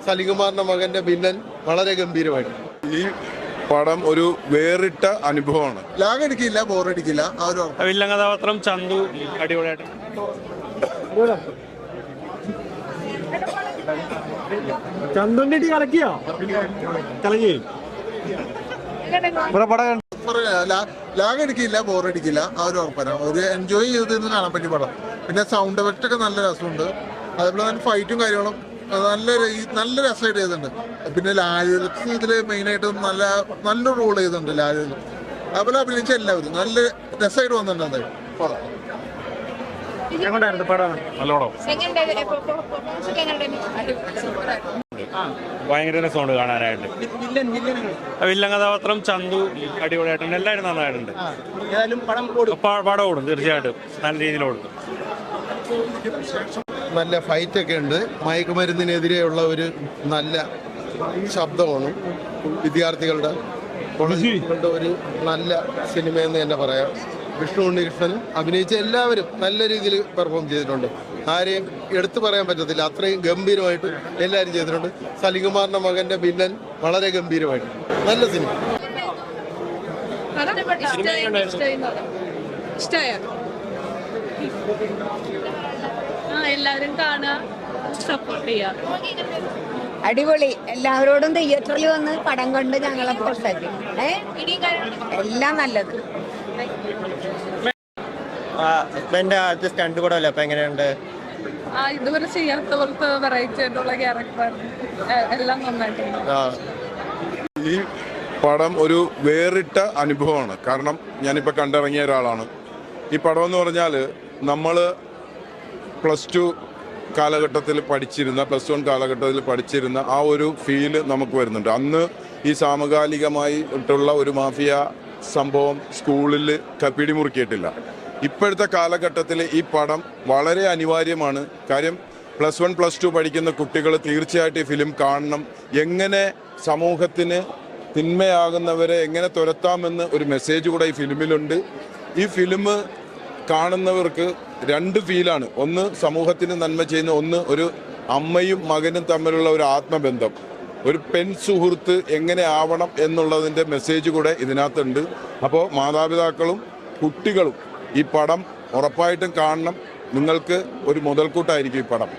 സലികുമാറിന്റെ മകന്റെ വില്ലൻ വളരെ ഗംഭീരമായിട്ട്. ഈ പടം ഒരു വേറിട്ട അനുഭവമാണ്. ലാഗടിക്കില്ല, ബോറടിക്കില്ല. ആ ഒരു വില്ലൻ കഥാപാത്രം ചന്തു അടിപൊളിയായിട്ട്. ചന്തുണ്ടി കലക്കിയോ? കലക്കി ലാഗടിക്കില്ല, ബോറടിക്കില്ല. ആ ഒരു ഉറപ്പന ഒരു എൻജോയ് ചെയ്തിരുന്ന് കാണാൻ പറ്റിയ പടം. പിന്നെ സൗണ്ട് എഫക്റ്റ് ഒക്കെ നല്ല രസമുണ്ട്. അതേപോലെ തന്നെ ഫൈറ്റും കാര്യങ്ങളും നല്ല രസമായിട്ട് ചെയ്തിട്ടുണ്ട്. പിന്നെ ലാലുലത്ത് ഇതില് മെയിനായിട്ട് നല്ല റോൾ ചെയ്തിട്ടുണ്ട്. ലാലുല അതുപോലെ അഭിനയിച്ച എല്ലാവരും നല്ല രസമായിട്ട് വന്നിട്ടുണ്ട് പടം. ഭയങ്കര രസമുണ്ട് കാണാനായിട്ട്. വില്ലൻ കഥാപാത്രം ചന്തു അടിപൊളിയായിട്ടുണ്ട്. എല്ലാവരും നന്നായിട്ടുണ്ട്. പടം ഓടും, തീർച്ചയായിട്ടും നല്ല രീതിയിൽ ഓടും. നല്ല ഫൈറ്റൊക്കെ ഉണ്ട്. മയക്കുമരുന്നിനെതിരെയുള്ള ഒരു നല്ല ശബ്ദമാണ്. വിദ്യാർത്ഥികളുടെ ഒരു നല്ല സിനിമയെന്ന് തന്നെ പറയാം. വിഷ്ണു ഉണ്ണികൃഷ്ണനും അഭിനയിച്ച എല്ലാവരും നല്ല രീതിയിൽ പെർഫോം ചെയ്തിട്ടുണ്ട്. ആരെയും എടുത്തു പറയാൻ പറ്റത്തില്ല, അത്രയും ഗംഭീരമായിട്ട് എല്ലാവരും ചെയ്തിട്ടുണ്ട്. സലികുമാറിന്റെ മകന്റെ വില്ലൻ വളരെ ഗംഭീരമായിട്ട് നല്ല സിനിമ. എല്ലാവരും കാണുക, സപ്പോർട്ട് ചെയ്യാം. അടിപൊളി. എല്ലാവരോടും തിയേറ്ററിൽ വന്ന് പടം കണ്ട് ഞങ്ങളെ പ്രോത്സാഹിപ്പിക്കും. എല്ലാം നല്ലത്. എന്റെ ആദ്യത്തെ സ്റ്റണ്ട് കൂടെ അല്ലേ? അപ്പൊ എങ്ങനെയുണ്ട്? ഇതുവരെ ചെയ്യാത്തവർക്ക് വെറൈറ്റി ആയിട്ടുള്ള ക്യാരക്ടറാണ്. എല്ലാം നന്നായിട്ടുണ്ട്. ഈ പടം ഒരു വേറിട്ട അനുഭവമാണ്. കാരണം ഞാനിപ്പോൾ കണ്ടിറങ്ങിയ ഒരാളാണ്. ഈ പടം എന്ന് പറഞ്ഞാൽ നമ്മൾ +2 കാലഘട്ടത്തിൽ പഠിച്ചിരുന്ന +1 കാലഘട്ടത്തിൽ പഠിച്ചിരുന്ന ആ ഒരു ഫീല് നമുക്ക് വരുന്നുണ്ട്. അന്ന് ഈ സമകാലികമായിട്ടുള്ള ഒരു മാഫിയ സംഭവം സ്കൂളിൽ പിടിമുറുക്കിയിട്ടില്ല. ഇപ്പോഴത്തെ കാലഘട്ടത്തിൽ ഈ പടം വളരെ അനിവാര്യമാണ്. കാര്യം +1 +2 പഠിക്കുന്ന കുട്ടികൾ തീർച്ചയായിട്ടും ഈ ഫിലിം കാണണം. എങ്ങനെ സമൂഹത്തിന് തിന്മയാകുന്നവരെ എങ്ങനെ തുരത്താമെന്ന് ഒരു മെസ്സേജ് കൂടെ ഈ ഫിലിമിലുണ്ട്. ഈ ഫിലിം കാണുന്നവർക്ക് 2 ഫീലാണ്. ഒന്ന് സമൂഹത്തിന് നന്മ ചെയ്യുന്ന, ഒന്ന് ഒരു അമ്മയും മകനും തമ്മിലുള്ള ഒരു ആത്മബന്ധം, ഒരു പെൺ സുഹൃത്ത് എങ്ങനെ ആവണം എന്നുള്ളതിൻ്റെ മെസ്സേജ് കൂടെ ഇതിനകത്തുണ്ട്. അപ്പോൾ മാതാപിതാക്കളും കുട്ടികളും ഈ പടം ഉറപ്പായിട്ടും കാണണം. നിങ്ങൾക്ക് ഒരു മുതൽക്കൂട്ടായിരിക്കും ഈ പടം.